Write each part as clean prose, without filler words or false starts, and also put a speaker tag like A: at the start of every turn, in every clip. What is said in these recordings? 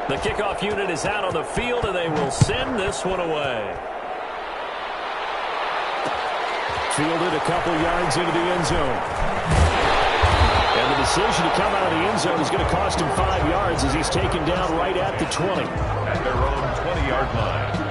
A: The kickoff unit is out on the field, and they will send this one away. Fielded a couple yards into the end zone. And the decision to come out of the end zone is going to cost him 5 yards as he's taken down right at the 20.
B: At their own 20-yard line.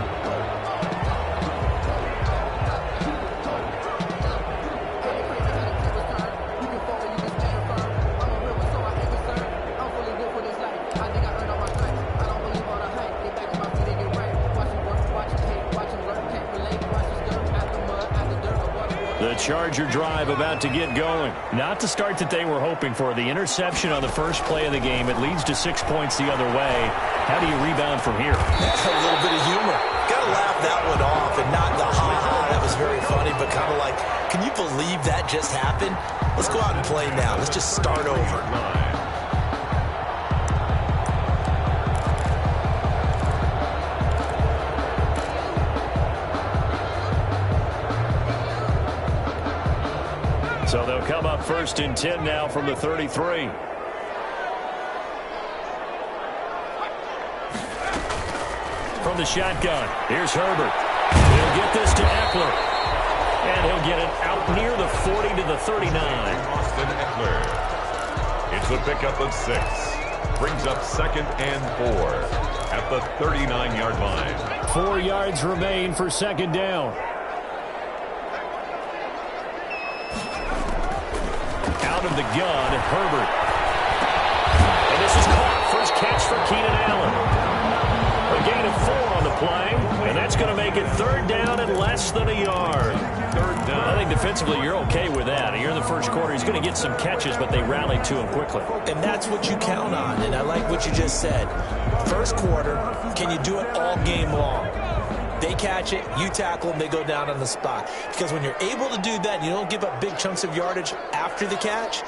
A: The Charger drive about to get going. Not the start that they were hoping for. The interception on the first play of the game. It leads to 6 points the other way. How do you rebound from here?
C: That's a little bit of humor. Got to laugh that one off and not the ha-ha. That was very funny, but kind of like, can you believe that just happened? Let's go out and play now. Let's just start over.
A: So they'll come up 1st and 10 now from the 33. From the shotgun, here's Herbert. He'll get this to Eckler. And he'll get it out near the 40 to the 39.
B: Austin Eckler. It's a pickup of 6. Brings up 2nd and 4 at the 39-yard line.
A: 4 yards remain for 2nd down. Out of the gun, Herbert. And this is caught. First catch for Keenan Allen. A gain of 4 on the play, and that's going to make it 3rd down and less than a yard. 3rd down. I think defensively you're okay with that. Here in the first quarter, he's going to get some catches, but they rallied to him quickly.
C: And that's what you count on, and I like what you just said. First quarter, can you do it all game long? They catch it, you tackle them, they go down on the spot. Because when you're able to do that, you don't give up big chunks of yardage after the catch,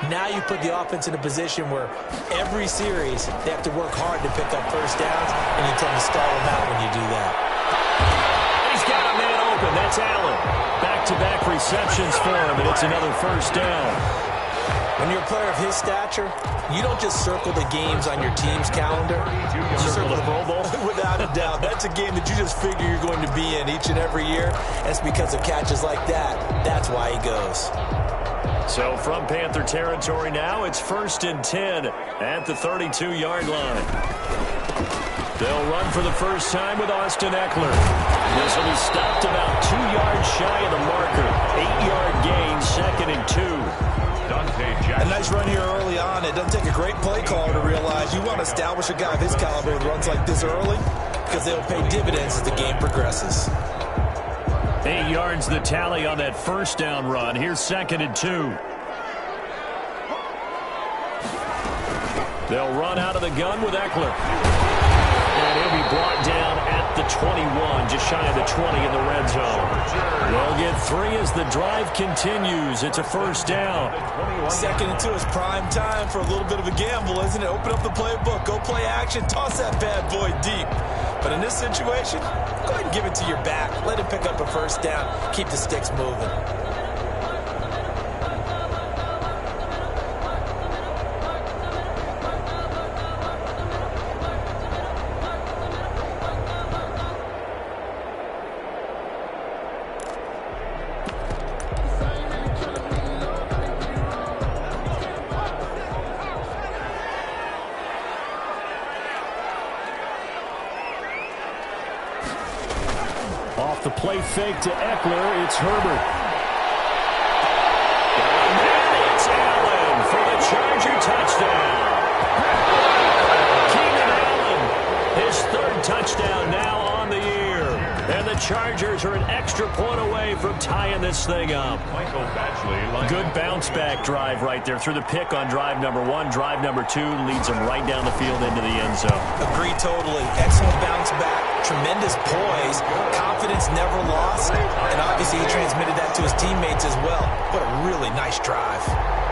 C: now you put the offense in a position where every series they have to work hard to pick up first downs, and you tend to stall them out when you do that.
A: He's got a man open. That's Allen. Back-to-back receptions for him, and it's another 1st down.
C: When you're a player of his stature, you don't just circle the games on your team's calendar.
A: You circle the Pro Bowl?
C: Without a doubt. That's a game that you just figure you're going to be in each and every year. That's because of catches like that. That's why he goes.
A: So from Panther territory now, it's 1st and 10 at the 32-yard line. They'll run for the first time with Austin Eckler. This will be stopped about 2 yards shy of the marker. 8-yard gain, 2nd and 2.
C: A nice run here early on. It doesn't take a great play caller to realize you want to establish a guy of his caliber with runs like this early because they'll pay dividends as the game progresses.
A: 8 yards the tally on that 1st down run. Here's 2nd and 2. They'll run out of the gun with Eckler. And he'll be brought down at the 21, just shy of the 20 in the red zone. They'll get 3 as the drive continues. It's a 1st down.
C: 2nd and 2 is prime time for a little bit of a gamble, isn't it? Open up the playbook, go play action, toss that bad boy deep. But in this situation, go ahead and give it to your back. Let him pick up a 1st down. Keep the sticks moving.
A: Off the play fake to Eckler, it's Herbert. And it's Allen for the Charger touchdown. Keenan Allen, his 3rd touchdown now on the year. And the Chargers are an extra point away from tying this thing up. Good bounce-back drive right there through the pick on drive number 1. Drive number 2 leads them right down the field into the end zone.
C: Agree totally. Excellent bounce back. Tremendous poise. Confidence never lost. And obviously he transmitted that to his teammates as well. What a really nice drive.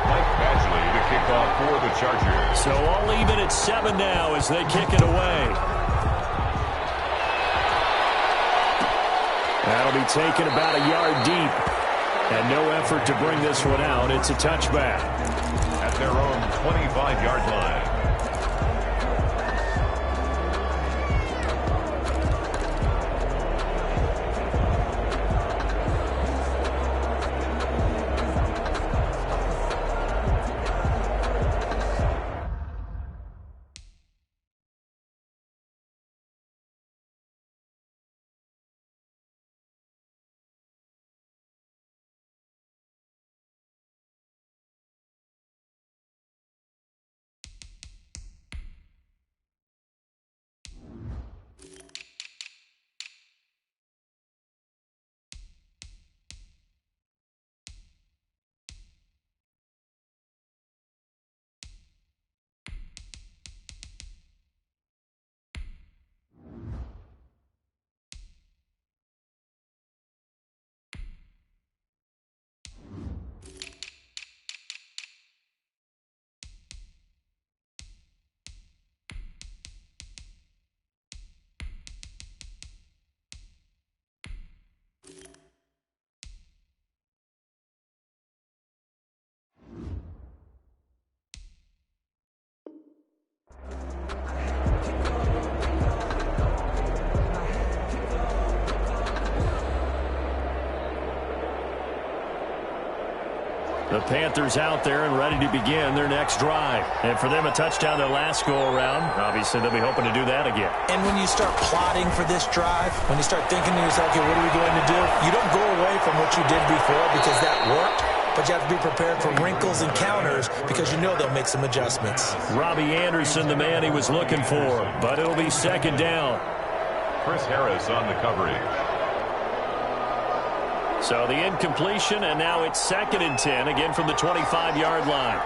B: Mike Badgley to kick off for the Chargers.
A: So all even at 7 now as they kick it away. That'll be taken about a yard deep. And no effort to bring this one out. It's a touchback.
B: At their own 25-yard line.
A: The Panthers out there and ready to begin their next drive. And for them, a touchdown their last go-around. Obviously, they'll be hoping to do that again.
C: And when you start plotting for this drive, when you start thinking to yourself, okay, what are we going to do? You don't go away from what you did before because that worked. But you have to be prepared for wrinkles and counters because you know they'll make some adjustments.
A: Robbie Anderson, the man he was looking for. But it'll be second down.
B: Chris Harris on the coverage.
A: So the incompletion, and now it's 2nd and 10, again from the 25-yard line.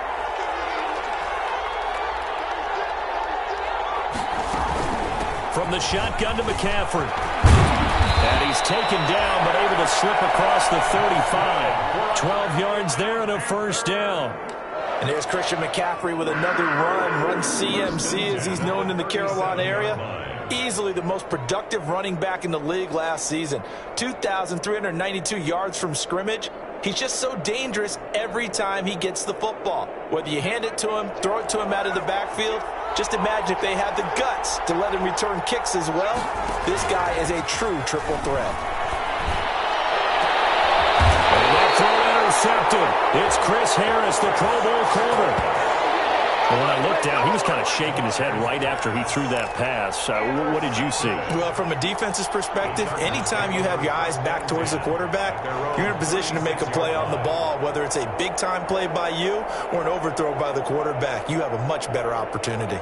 A: From the shotgun to McCaffrey. And he's taken down, but able to slip across the 35. 12 yards there and a first down.
C: And there's Christian McCaffrey with another run CMC as he's known in the Carolina area. Easily the most productive running back in the league last season. 2,392 yards from scrimmage. He's just so dangerous every time he gets the football. Whether you hand it to him, throw it to him out of the backfield, just imagine if they had the guts to let him return kicks as well. This guy is a true triple threat.
A: And that throw intercepted. It's Chris Harris, the Pro Bowl corner. Well, when I looked down, he was kind of shaking his head right after he threw that pass. What did you see?
C: Well, from a defense's perspective, anytime you have your eyes back towards the quarterback, you're in a position to make a play on the ball, whether it's a big-time play by you or an overthrow by the quarterback. You have a much better opportunity.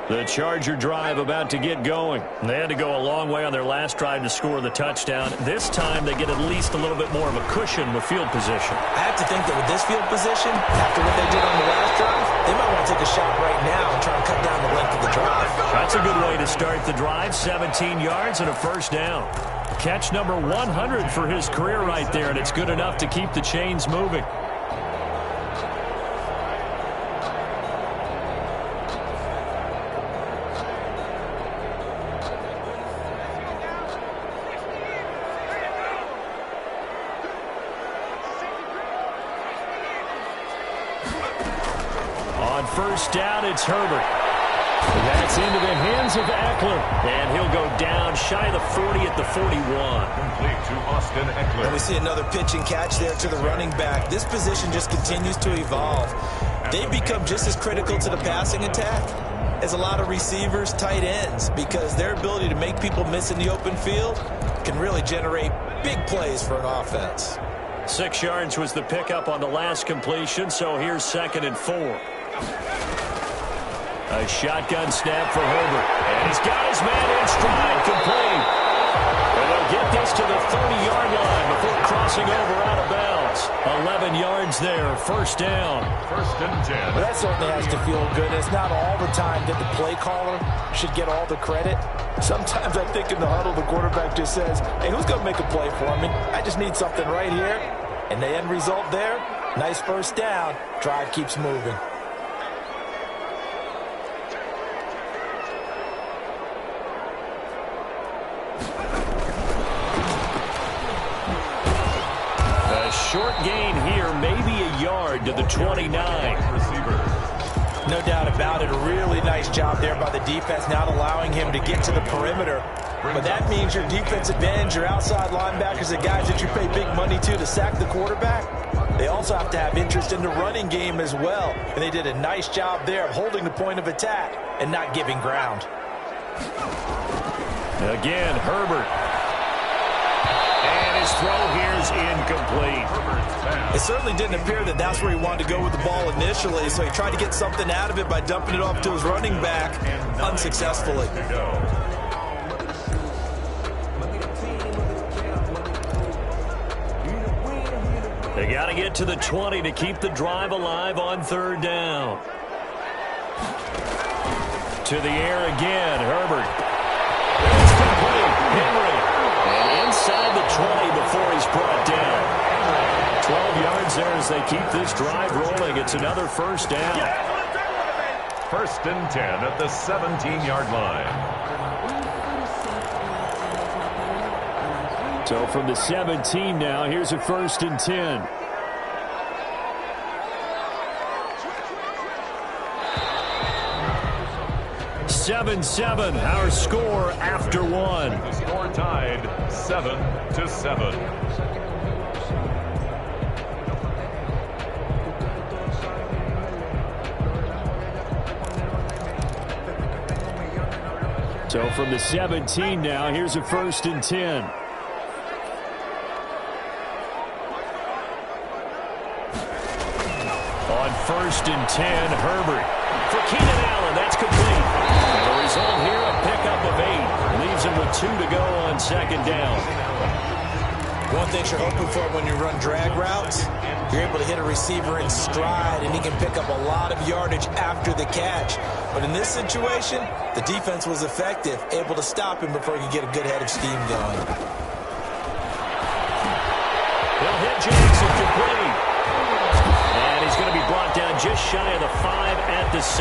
A: The Charger drive about to get going. They had to go a long way on their last drive to score the touchdown. This time they get at least a little bit more of a cushion with field position.
C: I have to think that with this field position, after what they did on the last drive, they might want to take a shot right now and try and cut down the length of the drive.
A: That's a good way to start the drive. 17 yards and a first down. Catch number 100 for his career right there, and it's good enough to keep the chains moving. First down, it's Herbert. That's into the hands of Eckler. And he'll go down shy of the 40 at the 41.
B: Complete to Austin Eckler.
C: And we see another pitch and catch there to the running back. This position just continues to evolve. They become just as critical to the passing attack as a lot of receivers, tight ends, because their ability to make people miss in the open field can really generate big plays for an offense.
A: 6 yards was the pickup on the last completion, so here's 2nd and 4. A shotgun snap for Herbert. And he's got his man in stride, complete. And they'll get this to the 30-yard line before crossing over out of bounds. 11 yards there, first down.
B: 1st and 10.
C: Well, that certainly has to feel good. It's not all the time that the play caller should get all the credit. Sometimes I think in the huddle, the quarterback just says, hey, who's going to make a play for me? I just need something right here. And the end result there, nice first down. Drive keeps moving.
A: Short gain here, maybe a yard to the 29.
C: No doubt about it. A really nice job there by the defense, not allowing him to get to the perimeter. But that means your defensive ends, your outside linebackers, the guys that you pay big money to sack the quarterback, they also have to have interest in the running game as well. And they did a nice job there of holding the point of attack and not giving ground.
A: Again, Herbert. And his throw here is incomplete.
C: It certainly didn't appear that that's where he wanted to go with the ball initially, so he tried to get something out of it by dumping it off to his running back unsuccessfully.
A: They got to get to the 20 to keep the drive alive on 3rd down. To the air again, Herbert. It's complete. Henry. And inside the 20 before he's brought down. 12 yards there as they keep this drive rolling. It's another first down.
B: 1st and 10 at the 17-yard line.
A: So from the 17 now, here's a 1st and 10. 7-7, our score after one.
B: The score tied 7-7.
A: So from the 17 now, here's a 1st and 10. On 1st and 10, Herbert. For Keenan Allen, that's complete. And the result here, a pickup of 8. Leaves him with 2 to go on 2nd down.
C: One thing you're hoping for when you run drag routes, you're able to hit a receiver in stride, and he can pick up a lot of yardage after the catch. But in this situation, the defense was effective, able to stop him before he could get a good head of steam going.
A: He'll hit Jackson complete. And he's going to be brought down just shy of the 5 at the 6.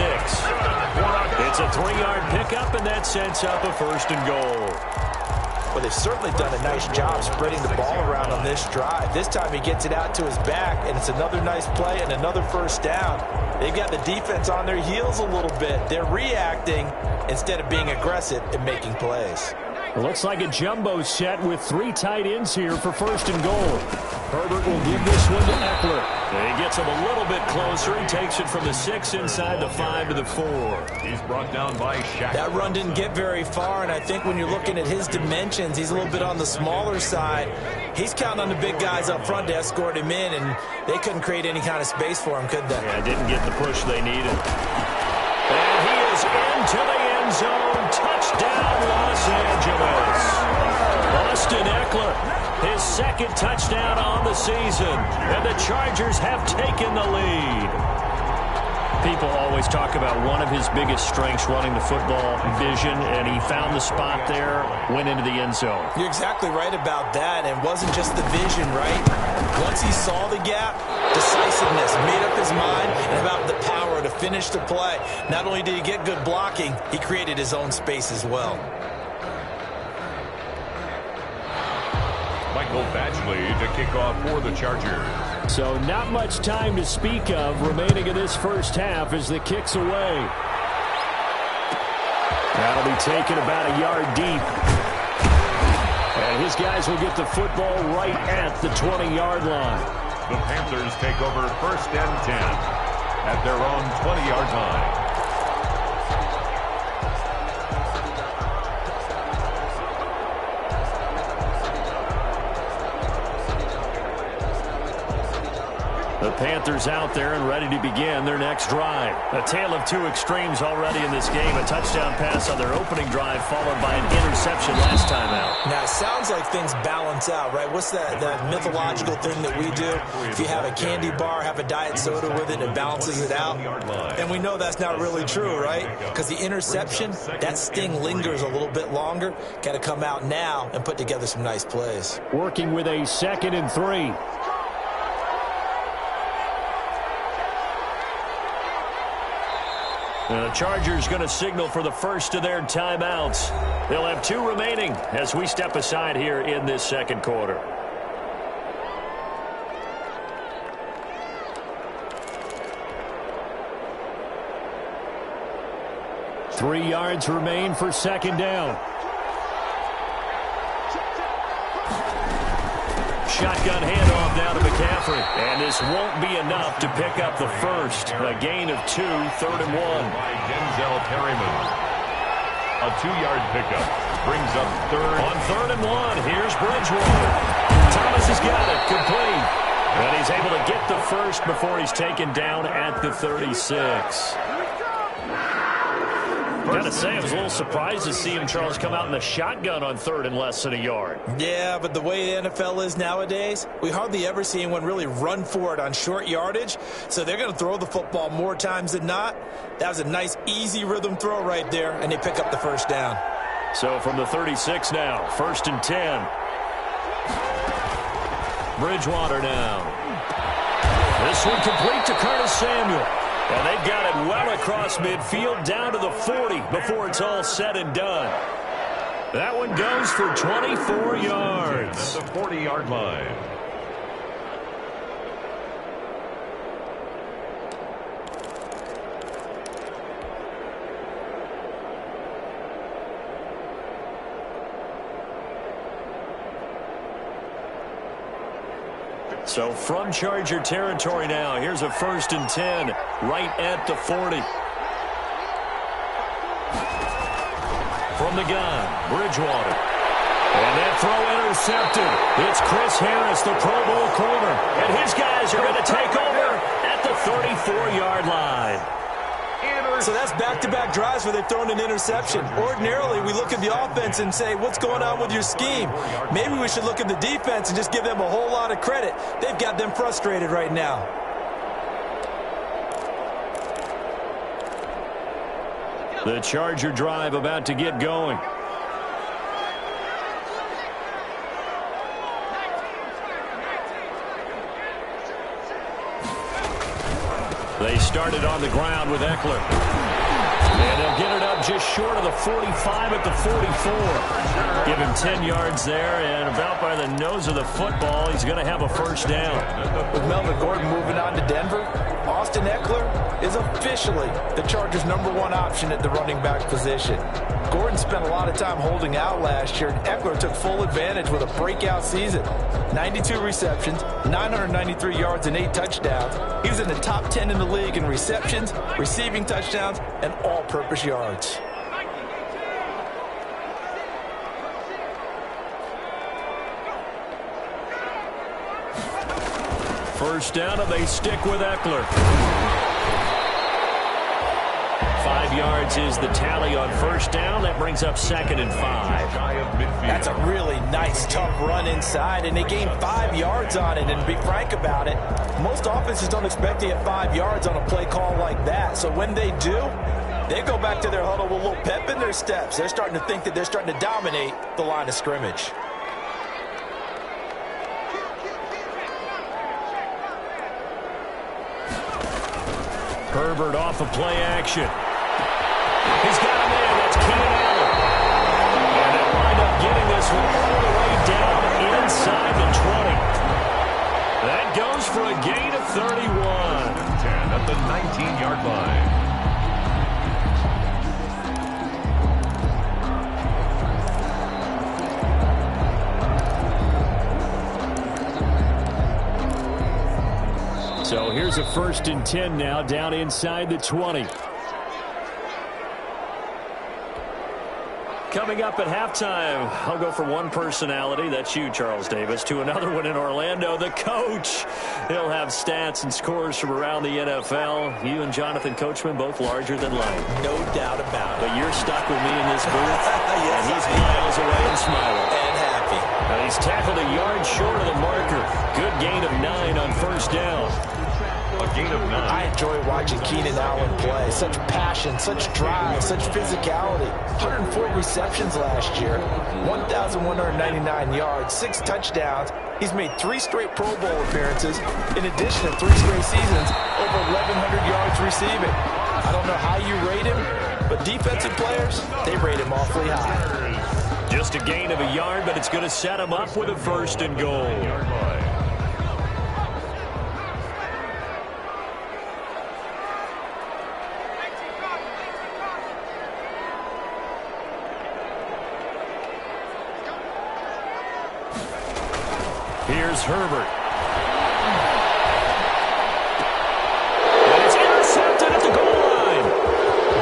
A: It's a 3-yard pickup, and that sets up a 1st and goal.
C: Well, they've certainly done a nice job spreading the ball around on this drive. This time he gets it out to his back, and it's another nice play and another 1st down. They've got the defense on their heels a little bit. They're reacting instead of being aggressive and making plays.
A: It looks like a jumbo set with 3 tight ends here for 1st and goal. Herbert will give this one to Eckler. He gets him a little bit closer. He takes it from the 6 inside the 5 to the 4.
B: He's brought down by Shaq.
C: That run didn't get very far, and I think when you're looking at his dimensions, he's a little bit on the smaller side. He's counting on the big guys up front to escort him in, and they couldn't create any kind of space for him, could they?
A: Yeah, didn't get the push they needed. And he is into the end zone. Touchdown, Los Angeles. Austin Eckler, his 2nd touchdown on the season, and the Chargers have taken the lead. People always talk about one of his biggest strengths, running the football, vision, and he found the spot there, went into the end zone.
C: You're exactly right about that, and it wasn't just the vision, right? Once he saw the gap, decisiveness, made up his mind, and about the power to finish the play. Not only did he get good blocking, he created his own space as well.
B: Michael Badgley to kick off for the Chargers.
A: So not much time to speak of remaining in this 1st half as the kick's away. That'll be taken about a yard deep. And his guys will get the football right at the 20-yard line.
B: The Panthers take over 1st and 10 at their own 20-yard line.
A: The Panthers out there and ready to begin their next drive. A tale of 2 extremes already in this game. A touchdown pass on their opening drive followed by an interception last time out.
C: Now, it sounds like things balance out, right? What's that mythological thing that we do? If you have a candy bar, have a diet soda with it, it balances it out. And we know that's not really true, right? Because the interception, that sting lingers a little bit longer. Got to come out now and put together some nice plays.
A: Working with a 2nd and 3. The Chargers going to signal for the first of their timeouts. They'll have 2 remaining as we step aside here in this 2nd quarter. Three yards remain for 2nd down. Shotgun handoff now to McCaffrey. And this won't be enough to pick up the 1st. A gain of 2, 3rd and 1.
B: By Denzel Perryman. A 2-yard pickup brings up 3rd.
A: On 3rd and 1, here's Bridgewater. Thomas has got it, complete. And he's able to get the 1st before he's taken down at the 36. Gotta say, I was a little surprised to see him, Charles, come out in the shotgun on 3rd and less than a yard.
C: Yeah, but the way the NFL is nowadays, we hardly ever see anyone really run for it on short yardage. So they're going to throw the football more times than not. That was a nice, easy rhythm throw right there, and they pick up the 1st down.
A: So from the 36 now, 1st and 10. Bridgewater now. This one complete to Curtis Samuel. And they've got it well across midfield down to the 40 before it's all said and done. That one goes for 24 yards.
B: At the 40-yard line.
A: So from Charger territory now, here's a 1st and 10 right at the 40. From the gun, Bridgewater. And that throw intercepted. It's Chris Harris, the Pro Bowl corner. And his guys are going to take over at the 34-yard line.
C: So that's back-to-back drives where they've thrown an interception. Ordinarily, we look at the offense and say, what's going on with your scheme? Maybe we should look at the defense and just give them a whole lot of credit. They've got them frustrated right now.
A: The Charger drive about to get going. They started on the ground with Eckler. And they'll get it up just short of the 45 at the 44. Give him 10 yards there, and about by the nose of the football, he's going to have a 1st down.
C: With Melvin Gordon moving on to Denver, Austin Eckler is officially the Chargers' #1 option at the running back position. Gordon spent a lot of time holding out last year, and Eckler took full advantage with a breakout season. 92 receptions, 993 yards, and 8 touchdowns. He was in the top 10 in the league in receptions, receiving touchdowns, and all-purpose yards.
A: First down, and they stick with Eckler. 5 yards is the tally on 1st down. That brings up 2nd and 5.
C: That's a really nice, tough run inside, and they gained 5 yards on it. And to be frank about it, most offenses don't expect to get 5 yards on a play call like that. So when they do, they go back to their huddle with a little pep in their steps. They're starting to think that they're starting to dominate the line of scrimmage.
A: Herbert off of play action. He's got a man. That's Keenan Allen. And they'll wind up getting this one all the way down inside the 20. That goes for a gain of 31.
B: 10 at the 19-yard line.
A: So here's a 1st and 10 now down inside the 20. Coming up at halftime, I'll go from one personality, that's you, Charles Davis, to another one in Orlando, the coach. He'll have stats and scores from around the NFL. You and Jonathan Coachman, both larger than life.
C: No doubt about it.
A: But you're stuck with me in this booth, yes, and he's miles away and smiling.
C: And happy.
A: Now he's tackled a yard short of the marker. Good gain of 9 on 1st down.
B: A gain of 9.
C: I enjoy watching Keenan Allen play. Such passion, such drive, such physicality. 104 receptions last year, 1,199 yards, 6 touchdowns. He's made 3 straight Pro Bowl appearances, in addition to 3 straight seasons, over 1,100 yards receiving. I don't know how you rate him, but defensive players, they rate him awfully high.
A: Just a gain of a yard, but it's going to set him up with a 1st and goal. Here's Herbert. And it's intercepted at the goal line.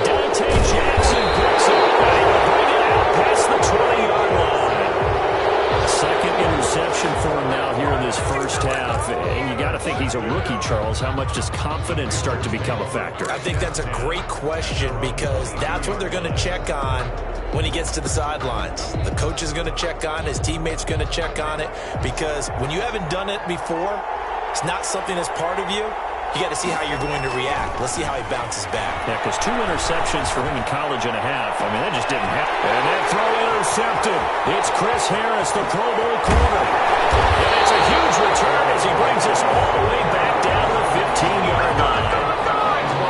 A: Dante Jackson picks it. And he'll bring it out past the 20-yard line. Second interception for him now here in this 1st half. And you got to think he's a rookie, Charles. How much does confidence start to become a factor?
C: I think that's a great question because that's what they're going to check on when he gets to the sidelines. The coach is going to check on, his teammates going to check on it, because when you haven't done it before, it's not something that's part of you. You got to see how you're going to react. Let's see how he bounces back.
A: Yeah, because 2 interceptions for him in college and a half. I mean, that just didn't happen. And that throw intercepted. It's Chris Harris, the Pro Bowl corner. And it's a huge return as he brings us all the way back down to the 15-yard line.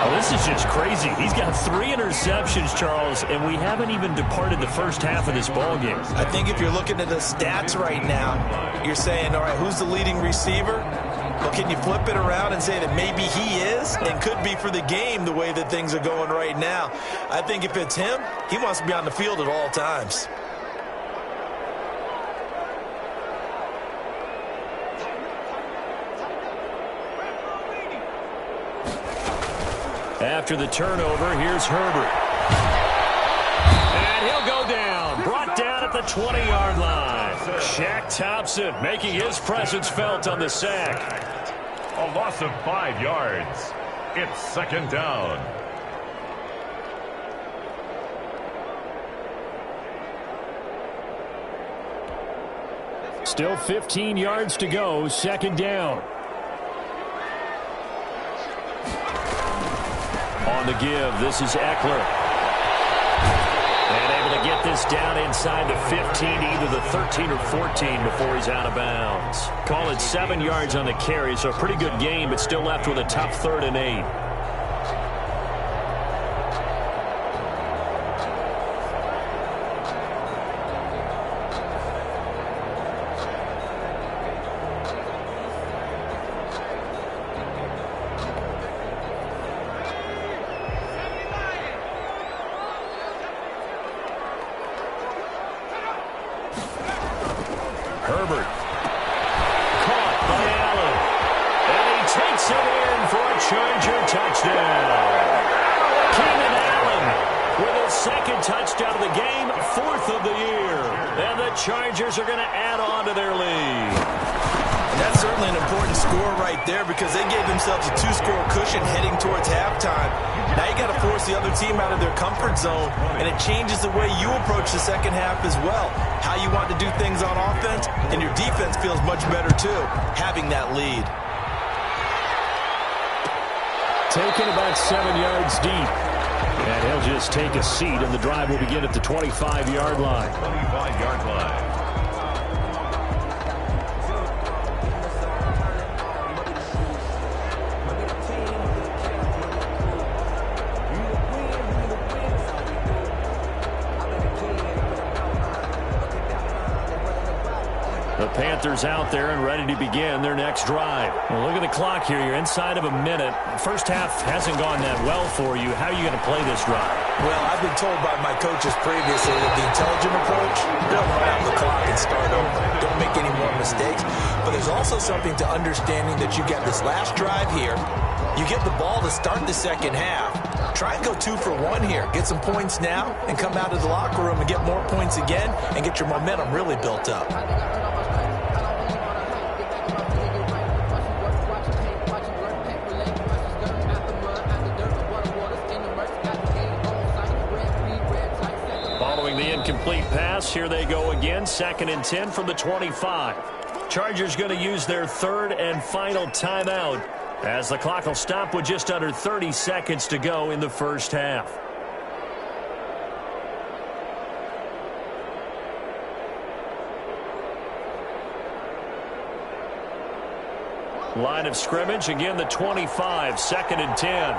A: Well, this is just crazy. He's got 3 interceptions, Charles, and we haven't even departed the 1st half of this ballgame.
C: I think if you're looking at the stats right now, you're saying, all right, who's the leading receiver? Well, can you flip it around and say that maybe he is and could be for the game the way that things are going right now? I think if it's him, he wants to be on the field at all times.
A: After the turnover, here's Herbert. And he'll go down. Brought down at the 20-yard line. Shaq Thompson making his presence felt on the sack.
B: A loss of 5 yards. It's second down.
A: Still 15 yards to go, second down. On the give, this is Eckler. And able to get this down inside the 15, either the 13 or 14 before he's out of bounds. Call it 7 yards on the carry, so a pretty good game, but still left with a tough 3rd and 8. Herbert. Caught by Allen. And he takes it in for a Charger touchdown. Keenan Allen with his 2nd touchdown of the game, 4th of the year. And the Chargers are going to add on to their lead.
C: And that's certainly an important score right there because they gave themselves a 2-score cushion heading towards halftime. Now you got to force the other team out of their comfort zone, and it changes the way you approach the second half as well. How you want to do things on offense, and your defense feels much better too, having that lead.
A: Taken about 7 yards deep. And he'll just take a seat, and the drive will begin at the 25-yard line.
B: 25-yard line.
A: The Panthers out there and ready to begin their next drive. Well, look at the clock here. You're inside of a minute. First half hasn't gone that well for you. How are you going to play this drive?
C: Well, I've been told by my coaches previously that the intelligent approach, don't run out the clock and start over. Don't make any more mistakes. But there's also something to understanding that you get this last drive here. You get the ball to start the second half. Try and go 2 for 1 here. Get some points now and come out of the locker room and get more points again and get your momentum really built up.
A: Following the incomplete pass, here they go again. 2nd and 10 from the 25. Chargers going to use their 3rd and final timeout as the clock will stop with just under 30 seconds to go in the first half. Line of scrimmage, again the 25, 2nd and 10.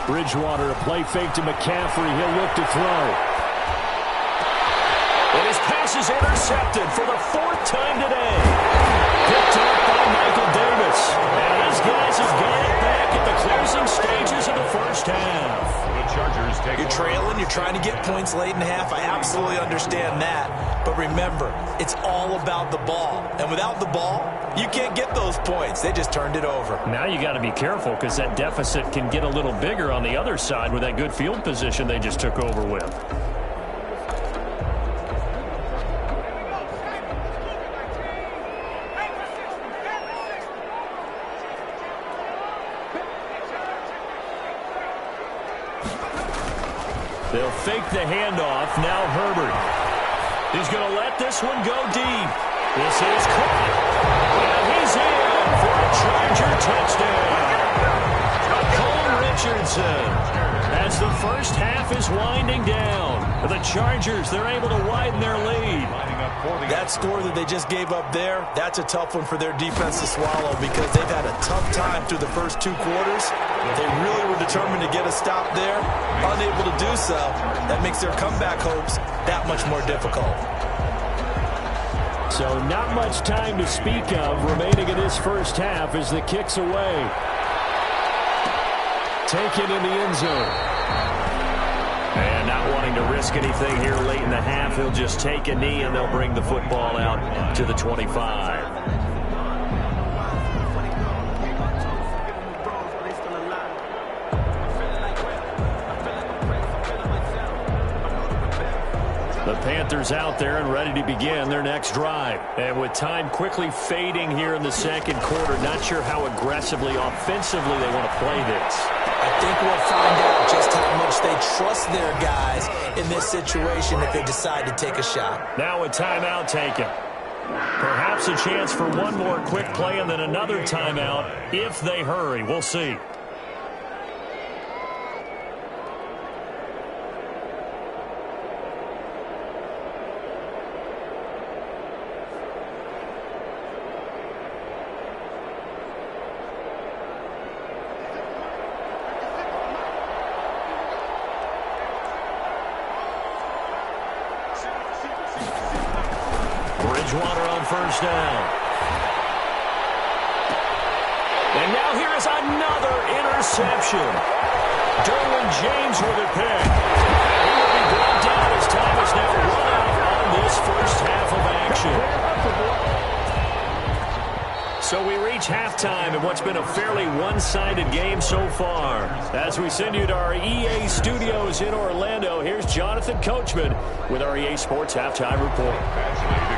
A: Bridgewater, a play fake to McCaffrey. He'll look to throw. And his pass is intercepted for the 4th time today. Picked up by Michael Davis. And these guys have got it back at the closing stages of the first half.
B: The Chargers take
C: You're trailing, you're trying to get points late in the half. I absolutely understand that. But remember, it's all about the ball. And without the ball, you can't get those points. They just turned it over.
A: Now you got to be careful because that deficit can get a little bigger on the other side with that good field position they just took over with. They'll fake the handoff. Now Herbert. He's going to let this one go deep. This is caught. And he's in for a Charger touchdown. Cole Richardson. As the first half is winding down, the Chargers, they're able to widen their lead.
C: That score that they just gave up there, that's a tough one for their defense to swallow because they've had a tough time through the first 2 quarters. They really were determined to get a stop there, unable to do so. That makes their comeback hopes that much more difficult.
A: So not much time to speak of remaining in this first half as the kick's away. Taken in the end zone. And not wanting to risk anything here late in the half, he'll just take a knee and they'll bring the football out to the 25. Panthers out there and ready to begin their next drive. And with time quickly fading here in the second quarter, not sure how aggressively, offensively they want to play this.
C: I think we'll find out just how much they trust their guys in this situation if they decide to take a shot.
A: Now a timeout taken. Perhaps a chance for one more quick play and then another timeout if they hurry. We'll see. First down. And now here is another interception. Derwin James with a pick. He will be brought down as time is now run out on this first half of action. So we reach halftime in what's been a fairly one-sided game so far. As we send you to our EA studios in Orlando, here's Jonathan Coachman with our EA Sports Halftime Report.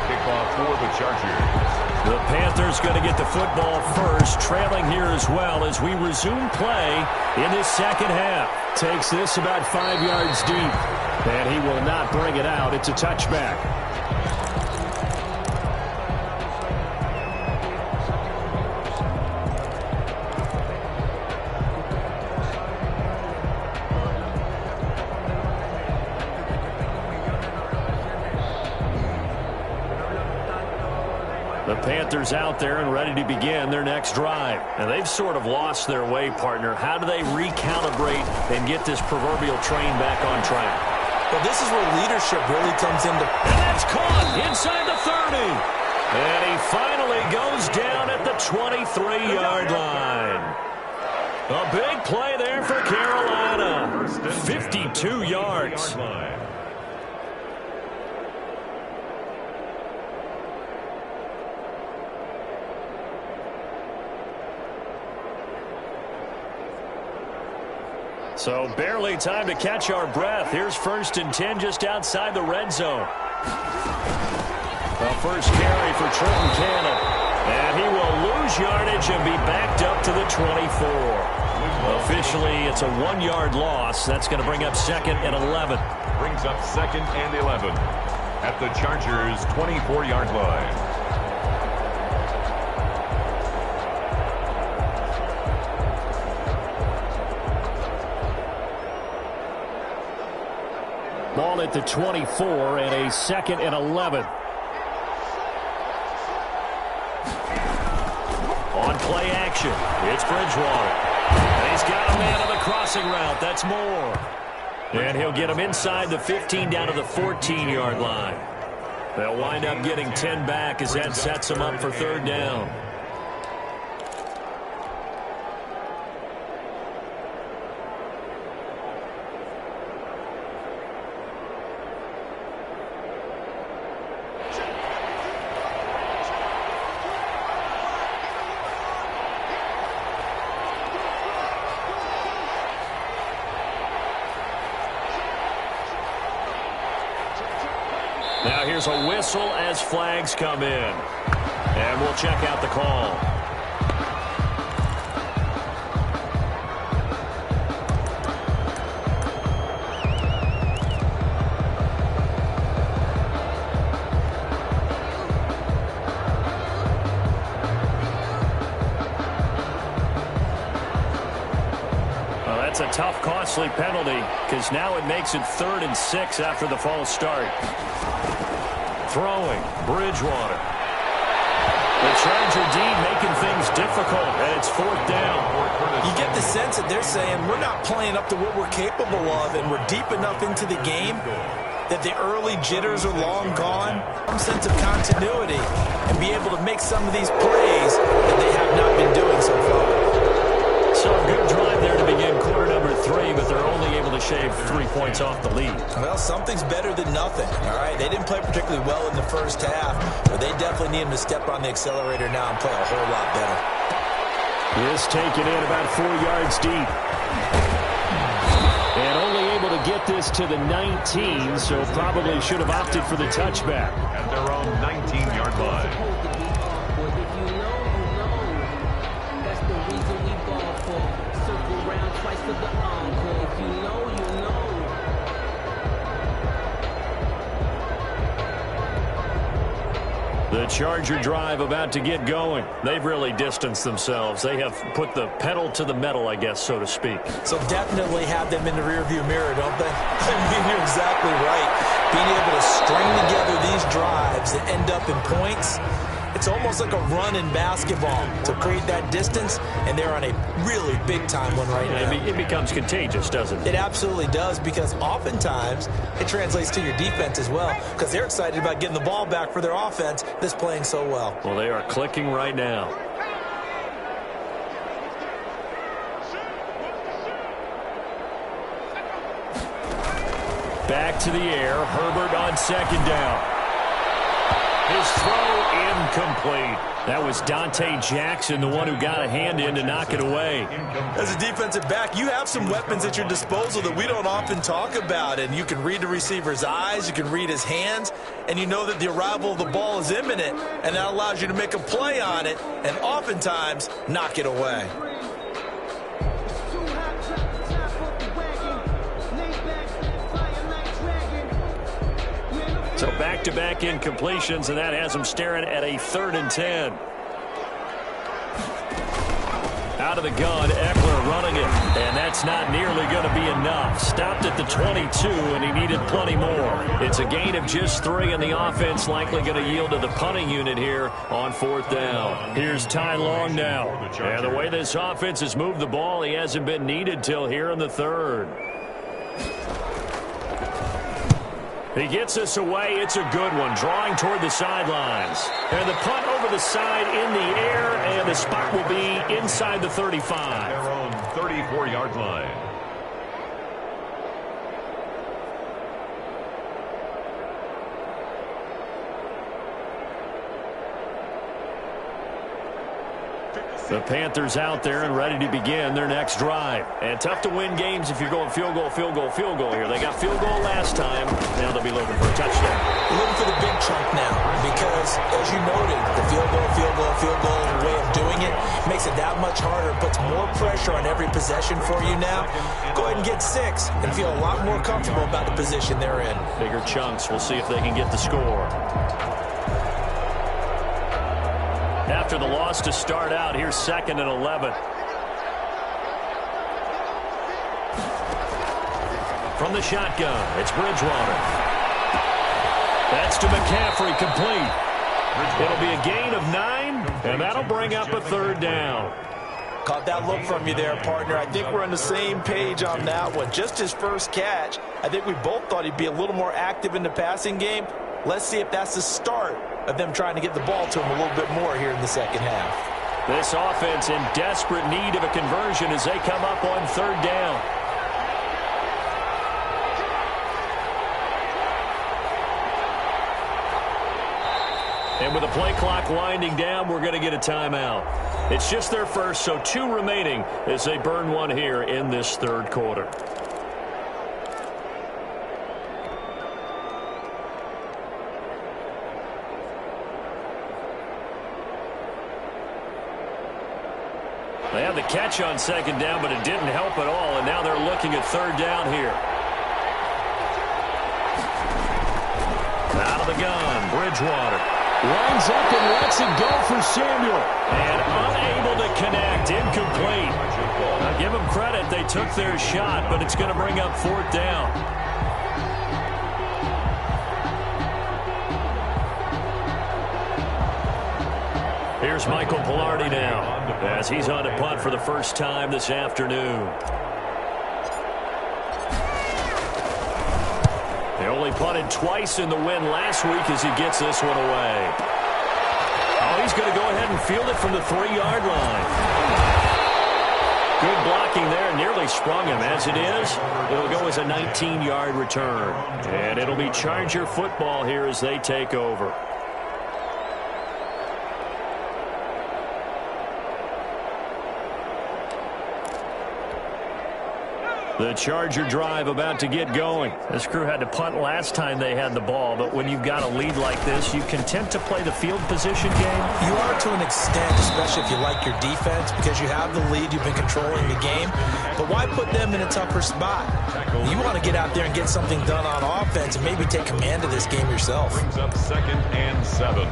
B: Kickoff for the Chargers.
A: The Panthers going to get the football first, trailing here as well as we resume play in this second half. Takes this about 5 yards deep, and he will not bring it out. It's a touchback. The Panthers out there and ready to begin their next drive. And they've sort of lost their way, partner. How do they recalibrate and get this proverbial train back on track?
C: Well, this is where leadership really comes into...
A: And that's caught inside the 30. And he finally goes down at the 23-yard line. A big play there for Carolina. 52 yards. So barely time to catch our breath. Here's 1st and 10 just outside the red zone. The first carry for Trenton Cannon. And he will lose yardage and be backed up to the 24. Officially, it's a 1-yard loss. That's going to bring up 2nd and 11.
B: Brings up 2nd and 11 at the Chargers' 24-yard line.
A: Ball at the 24 and a 2nd and 11. On play action, it's Bridgewater. And he's got a man on the crossing route. That's Moore. And he'll get him inside the 15 down to the 14-yard line. They'll wind up getting 10 back as that sets him up for 3rd down. Now here's a whistle as flags come in. And we'll check out the call. That's a tough, costly penalty because now it makes it 3rd and 6 after the false start. Throwing, Bridgewater. The Charger D making things difficult, and it's 4th down.
C: You get the sense that they're saying we're not playing up to what we're capable of, and we're deep enough into the game that the early jitters are long gone. Some sense of continuity and be able to make some of these plays that they have not been doing so far.
A: So a good drive there to begin quarter number 3, but they're only able to shave 3 points off the lead.
C: Well, something's better than nothing, all right? They didn't play particularly well in the first half, but they definitely need them to step on the accelerator now and play a whole lot better.
A: This taken in about 4 yards deep. And only able to get this to the 19, so probably should have opted for the touchback.
B: At their own 19-yard line.
A: The Charger drive about to get going. They've really distanced themselves. They have put the pedal to the metal, I guess, so to speak.
C: So definitely have them in the rearview mirror, don't they? I mean, you're exactly right. Being able to string together these drives that end up in points, it's almost like a run in basketball to create that distance, and they're on a really big-time one right now.
A: It becomes contagious, doesn't it?
C: It absolutely does, because oftentimes it translates to your defense as well, because they're excited about getting the ball back for their offense that's playing so well.
A: Well, they are clicking right now. Back to the air. Herbert on second down. His throw incomplete. That was Dante Jackson, the one who got a hand in to knock it away.
C: As a defensive back, you have some weapons at your disposal that we don't often talk about. And you can read the receiver's eyes, you can read his hands, and you know that the arrival of the ball is imminent, and that allows you to make a play on it and oftentimes knock it away.
A: So back-to-back incompletions, and that has them staring at a 3rd and 10. Out of the gun, Eckler running it, and that's not nearly going to be enough. Stopped at the 22, and he needed plenty more. It's a gain of just 3, and the offense likely going to yield to the punting unit here on 4th down. Here's Ty Long now. And the way this offense has moved the ball, he hasn't been needed till here in the 3rd. He gets this away. It's a good one, drawing toward the sidelines. And the punt over the side in the air, and the spot will be inside the 35.
B: Their own 34-yard line.
A: The Panthers out there and ready to begin their next drive. And tough to win games if you're going field goal, field goal, field goal here. They got field goal last time. Now they'll be looking for a touchdown.
C: Looking for the big chunk now, because, as you noted, the field goal way of doing it makes it that much harder, puts more pressure on every possession for you now. Go ahead and get 6 and feel a lot more comfortable about the position they're in.
A: Bigger chunks. We'll see if they can get the score. After the loss to start out, here's 2nd and 11. From the shotgun, it's Bridgewater. That's to McCaffrey, complete. It'll be a gain of 9, and that'll bring up a 3rd down.
C: Caught that look from you there, partner. I think we're on the same page on that one. Just his first catch. I think we both thought he'd be a little more active in the passing game. Let's see if that's the start of them trying to get the ball to him a little bit more here in the second half.
A: This offense in desperate need of a conversion as they come up on 3rd down. And with the play clock winding down, we're going to get a timeout. It's just their first, so 2 remaining as they burn one here in this 3rd quarter. They had the catch on 2nd down, but it didn't help at all, and now they're looking at 3rd down here. Out of the gun, Bridgewater. Lines up and lets it go for Samuel. And unable to connect, incomplete. Now give them credit, they took their shot, but it's going to bring up 4th down. Here's Michael Pilardi now, as he's on to punt for the first time this afternoon. They only punted twice in the win last week as he gets this one away. Oh, he's going to go ahead and field it from the 3-yard line. Good blocking there, nearly sprung him. As it is, it'll go as a 19-yard return. And it'll be Charger football here as they take over. The Charger drive about to get going. This crew had to punt last time they had the ball, but when you've got a lead like this, you content to play the field position game?
C: You are to an extent, especially if you like your defense, because you have the lead, you've been controlling the game. But why put them in a tougher spot? You want to get out there and get something done on offense and maybe take command of this game yourself.
B: Brings up 2nd and 7.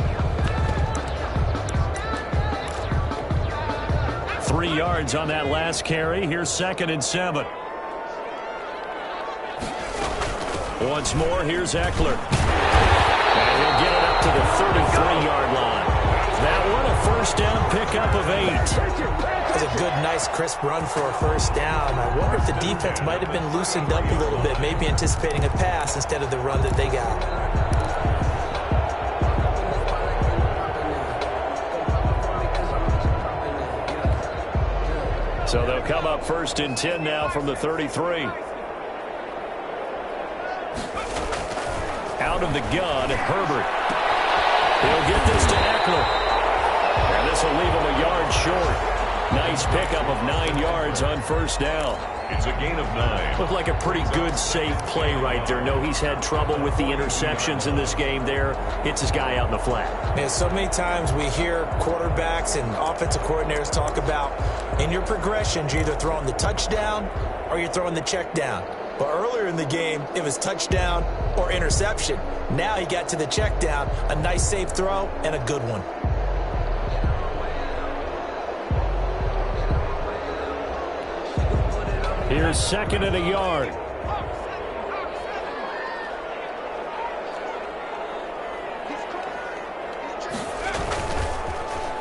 A: 3 yards on that last carry. Here's 2nd and 7. Once more, here's Eckler. And he'll get it up to the 33-yard line. That one, a first down pickup of 8.
C: That's a good, nice, crisp run for a first down. I wonder if the defense might have been loosened up a little bit, maybe anticipating a pass instead of the run that they got.
A: So they'll come up 1st and 10 now from the 33. Out of the gun, Herbert. He'll get this to Eckler. And this will leave him a yard short. Nice pickup of 9 yards on first down.
B: It's a gain of 9.
A: Looked like a pretty good, safe play right there. No, he's had trouble with the interceptions in this game there. Hits his guy out in the flat.
C: Man, so many times we hear quarterbacks and offensive coordinators talk about in your progressions, you're either throwing the touchdown or you're throwing the check down. But earlier in the game, it was touchdown or interception. Now he got to the check down, a nice safe throw, and a good one.
A: Here's 2nd and a yard.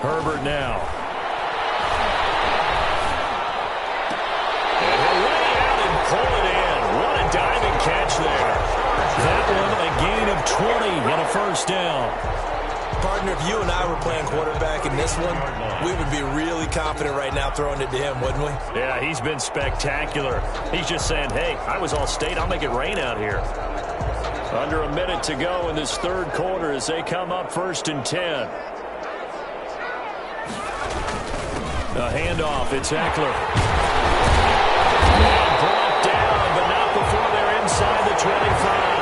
A: Herbert now. And he'll lay it out and pull it in. What a diving catch there. That one, a gain of 20 and a first down.
C: Partner, if you and I were playing quarterback in this one, we would be really confident right now throwing it to him, wouldn't we?
A: Yeah, he's been spectacular. He's just saying, hey, I was all state. I'll make it rain out here. Under a minute to go in this third quarter as they come up 1st and 10. A handoff. It's Eckler. And brought down, but not before they're inside the 25.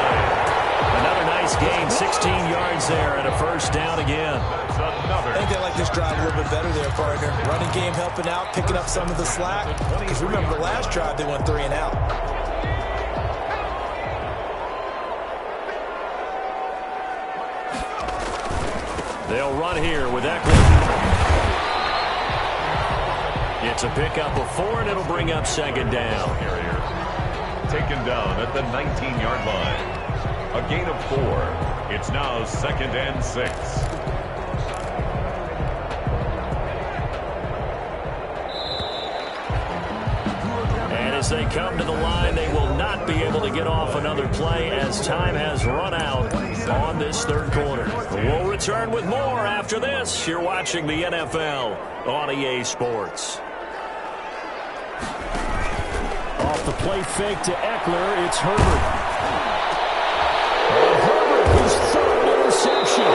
A: Another nice gain, 16 yards there, and a first down again.
C: I think they like this drive a little bit better there, partner. Running game helping out, picking up some of the slack. Because remember, the last drive, they went 3 and out.
A: They'll run here with Eckler. It's a pickup of 4, and it'll bring up 2nd down.
B: Taken down at the 19-yard line. A gain of 4. It's now 2nd and 6.
A: And as they come to the line, they will not be able to get off another play as time has run out on this third quarter. We'll return with more after this. You're watching the NFL on EA Sports. Off the play fake to Eckler, it's Herbert. Herbert, his third interception.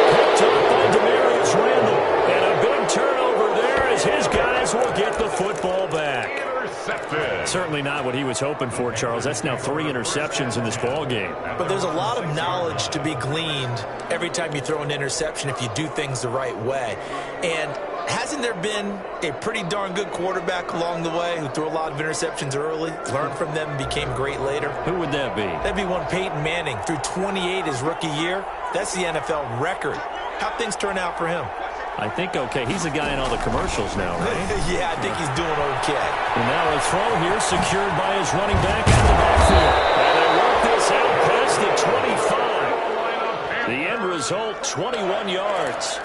A: Picked up by Demarius Randall. And a big turnover there as his guys will get the football back.
B: Intercepted.
A: Certainly not what he was hoping for, Charles. That's now 3 interceptions in this ball game.
C: But there's a lot of knowledge to be gleaned every time you throw an interception if you do things the right way. And hasn't there been a pretty darn good quarterback along the way who threw a lot of interceptions early, learned from them, and became great later?
A: Who would that be?
C: That'd be one Peyton Manning. Threw 28 his rookie year. That's the NFL record. How'd things turn out for him?
A: I think okay. He's the guy in all the commercials now, right?
C: Yeah, I think he's doing okay.
A: And now a throw here secured by his running back out of the backfield. And they work this out past the 25. The end result, 21 yards.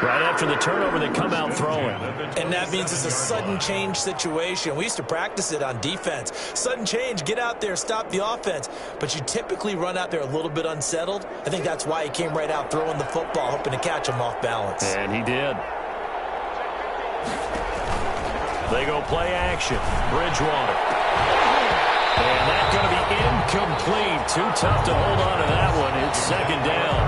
A: Right after the turnover, they come out throwing.
C: And that means it's a sudden change situation. We used to practice it on defense. Sudden change, get out there, stop the offense. But you typically run out there a little bit unsettled. I think that's why he came right out throwing the football, hoping to catch him off balance.
A: And he did. They go play action. Bridgewater. And that's going to be incomplete. Too tough to hold on to that one. It's second down.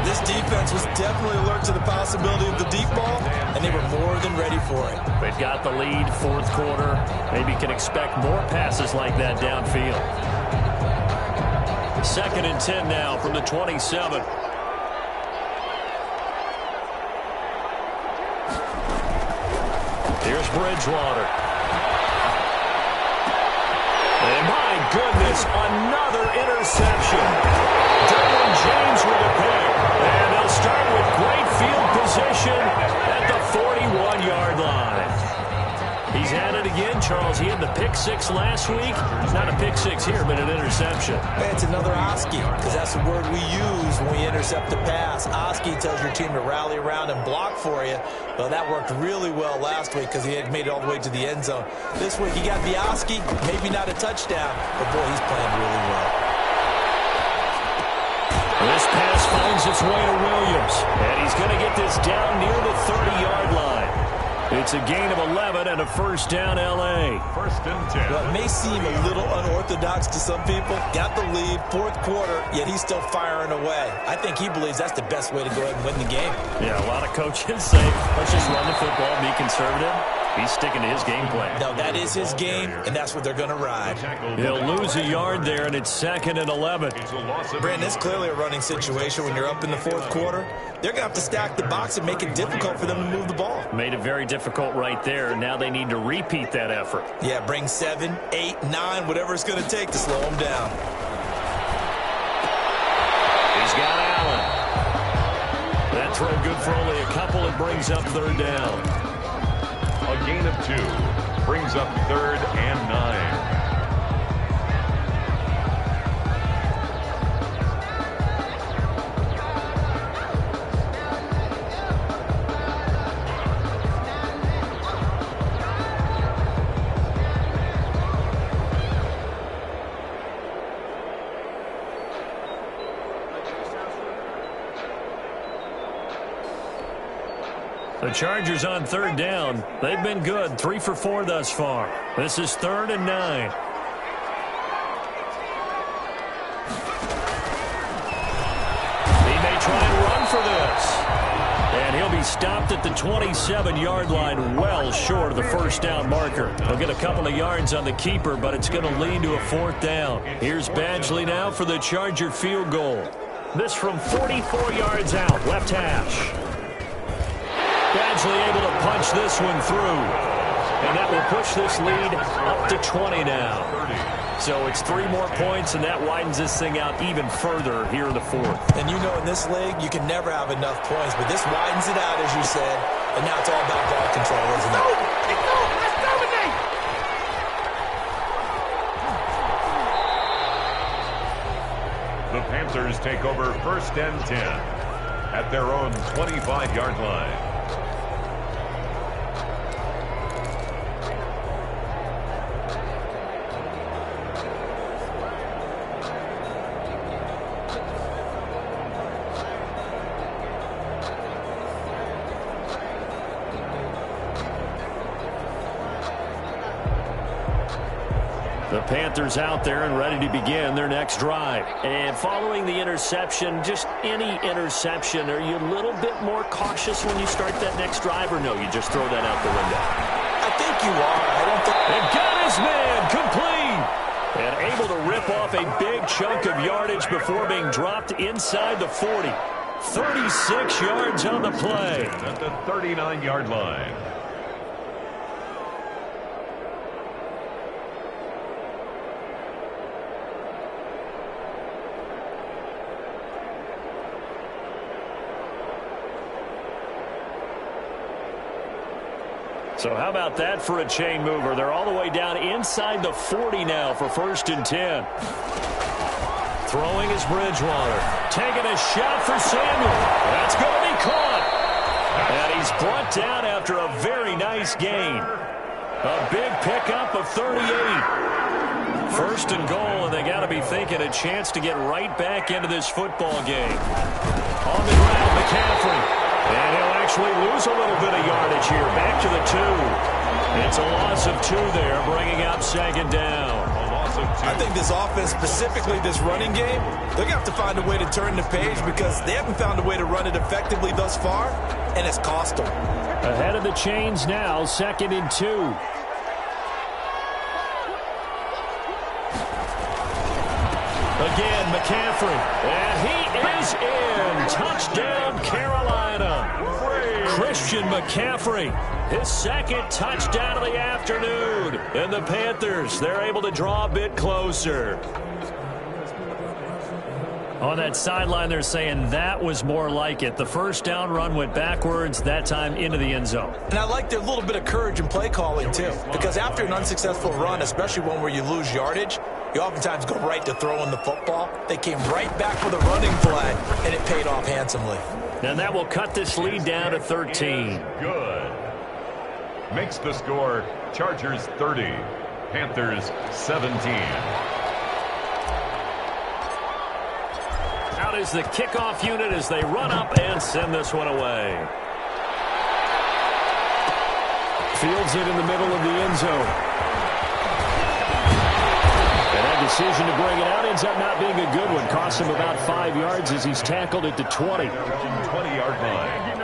C: This defense was definitely alert to the possibility of the deep ball, and they were more than ready for it.
A: They've got the lead, fourth quarter. Maybe can expect more passes like that downfield. Second and 10 now from the 27. Here's Bridgewater. And my goodness, another interception. Derwin James with a pick. And they'll start with great field position at the 41-yard line. He's had it again, Charles. He had the pick six last week. Not a pick six here, but an interception.
C: It's another Oski, because that's the word we use when we intercept the pass. Oski tells your team to rally around and block for you. Well, that worked really well last week because he had made it all the way to the end zone. This week, he got the Oski, maybe not a touchdown, but boy, he's playing really well.
A: This pass finds its way to Williams, and he's going to get this down near the 30-yard line. It's a gain of 11 and a first down, L.A.
B: First and 10.
C: Well, it may seem a little unorthodox to some people. Got the lead, fourth quarter, yet he's still firing away. I think he believes that's the best way to go ahead and win the game.
A: Yeah, a lot of coaches say, let's just run the football, be conservative. He's sticking to his game plan.
C: No, that is his game, and that's what they're going to ride.
A: He'll lose a yard there, and it's second and 11.
C: Brandon, it's clearly a running situation when you're up in the fourth quarter. They're going to have to stack the box and make it difficult for them to move the ball.
A: Made it very difficult right there. Now they need to repeat that effort.
C: Yeah, bring 7, 8, 9, whatever it's going to take to slow them down.
A: He's got Allen. That throw good for only a couple. It brings up third down.
B: A gain of 2 brings up third and 9.
A: The Chargers on third down. They've been good, 3 for 4 thus far. This is third and 9. He may try and run for this. And he'll be stopped at the 27-yard line, well short of the first down marker. He'll get a couple of yards on the keeper, but it's going to lead to a fourth down. Here's Badgley now for the Charger field goal. This from 44 yards out, left hash. Badgley able to punch this one through. And that will push this lead up to 20 now. So it's 3 more points, and that widens this thing out even further here in the fourth.
C: And you know in this league, you can never have enough points, but this widens it out, as you said. And now it's all about ball control, isn't it?
D: Let's dominate!
B: The Panthers take over first and 10 at their own 25-yard line.
A: The Panthers out there and ready to begin their next drive. And following the interception, just any interception, are you a little bit more cautious when you start that next drive, or no, you just throw that out the window?
C: I think you are. I don't think...
A: And got his man complete. And able to rip off a big chunk of yardage before being dropped inside the 40. 36 yards on the play.
B: At the 39-yard line.
A: So how about that for a chain mover? They're all the way down inside the 40 now for first and 10. Throwing is Bridgewater. Taking a shot for Samuel. That's going to be caught. And he's brought down after a very nice gain. A big pickup of 38. First and goal, and they got to be thinking a chance to get right back into this football game. On the ground, McCaffrey. And he'll actually lose a little bit of yardage here. Back to the 2. It's a loss of 2 there, bringing up second down.
B: loss of 2.
C: I think this offense, specifically this running game, they're going to have to find a way to turn the page because they haven't found a way to run it effectively thus far, and it's cost them.
A: Ahead of the chains now, 2nd and 2. Again, McCaffrey. And he is in. Touchdown, Carolina. Christian McCaffrey, his 2nd touchdown of the afternoon. And the Panthers, they're able to draw a bit closer. On that sideline, they're saying that was more like it. The first down run went backwards, that time into the end zone.
C: And I like their little bit of courage in play calling, too. Because after an unsuccessful run, especially one where you lose yardage, you oftentimes go right to throwing the football. They came right back with a running play, and it paid off handsomely.
A: And that will cut this lead down to 13.
B: Good. Makes the score Chargers 30, Panthers 17.
A: Out is the kickoff unit as they run up and send this one away. Fields it in the middle of the end zone. And that decision to bring it out ends up not being a good one. Costs him about 5 yards as he's tackled at the 20.
B: 20-yard line.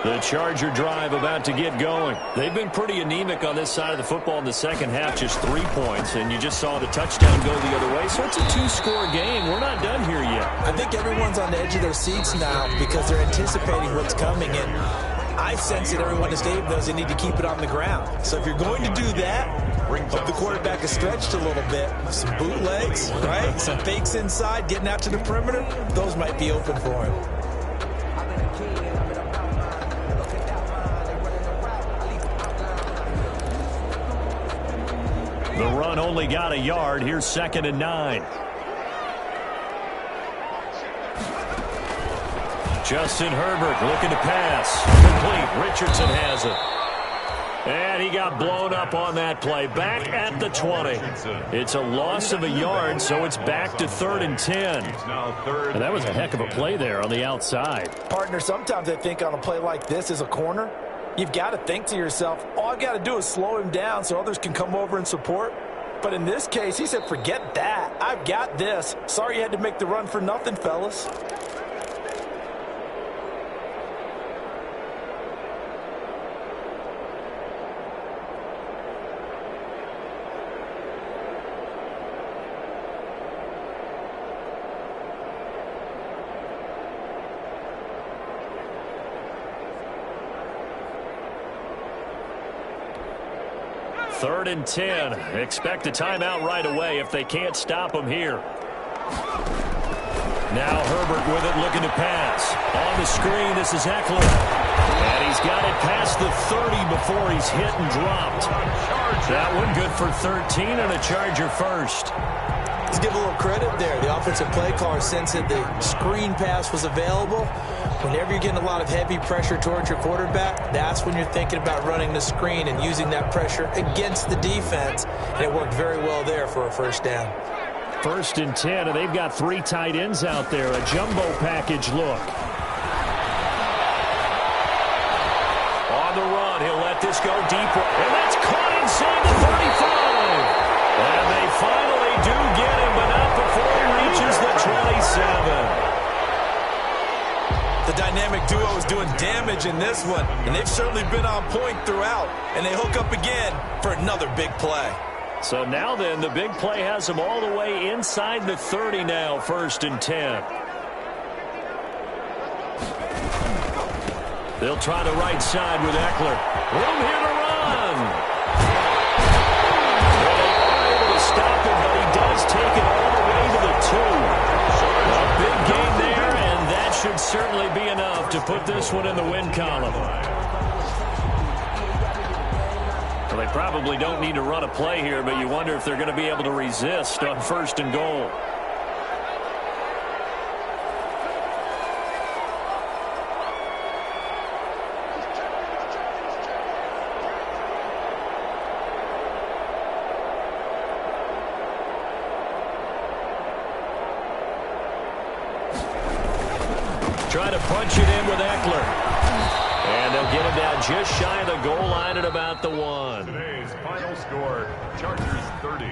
A: The Charger drive about to get going. They've been pretty anemic on this side of the football in the second half, just 3 points, and you just saw the touchdown go the other way. So it's a 2-score game. We're not done here yet.
C: I think everyone's on the edge of their seats now because they're anticipating what's coming, and I sense that everyone in the stadium knows they need to keep it on the ground. So if you're going to do that, hope the quarterback is stretched a little bit. Some bootlegs, right? Some fakes inside, getting out to the perimeter. Those might be open for him.
A: The run only got a yard. Here's 2nd and 9. Justin Herbert looking to pass. Complete. Richardson has it. And he got blown up on that play. Back at the 20. It's a loss of a yard, so it's back to 3rd and 10. And that was a heck of a play there on the outside.
C: Partner, sometimes I think on a play like this as a corner, you've got to think to yourself, all I've got to do is slow him down so others can come over and support. But in this case, he said, forget that. I've got this. Sorry you had to make the run for nothing, fellas.
A: Third and 10. Expect a timeout right away if they can't stop him here. Now Herbert with it, looking to pass. On the screen, this is Eckler. And he's got it past the 30 before he's hit and dropped. That one good for 13 and a Charger first.
C: Let's give a little credit there. The offensive play caller sensed that the screen pass was available. Whenever you're getting a lot of heavy pressure towards your quarterback, that's when you're thinking about running the screen and using that pressure against the defense. And it worked very well there for a first down.
A: 1st and 10, and they've got 3 tight ends out there. A jumbo package look. On the run, he'll let this go deep. And that's caught inside the 35. And they finally do get him, but not before he reaches the 27.
C: The dynamic duo is doing damage in this one, and they've certainly been on point throughout. And they hook up again for another big play.
A: So now then, the big play has them all the way inside the 30 now, 1st and 10. They'll try the right side with Eckler. Room here to run. Well, they are able to stop it, but he does take it all the way to the 2. A big game there, and that should certainly be enough to put this one in the win column. Well, they probably don't need to run a play here, but you wonder if they're going to be able to resist on 1st and goal. Trying to punch it in with Eckler. And they'll get him down just shy of the goal line at about the 1.
B: Today's final score, Chargers 30,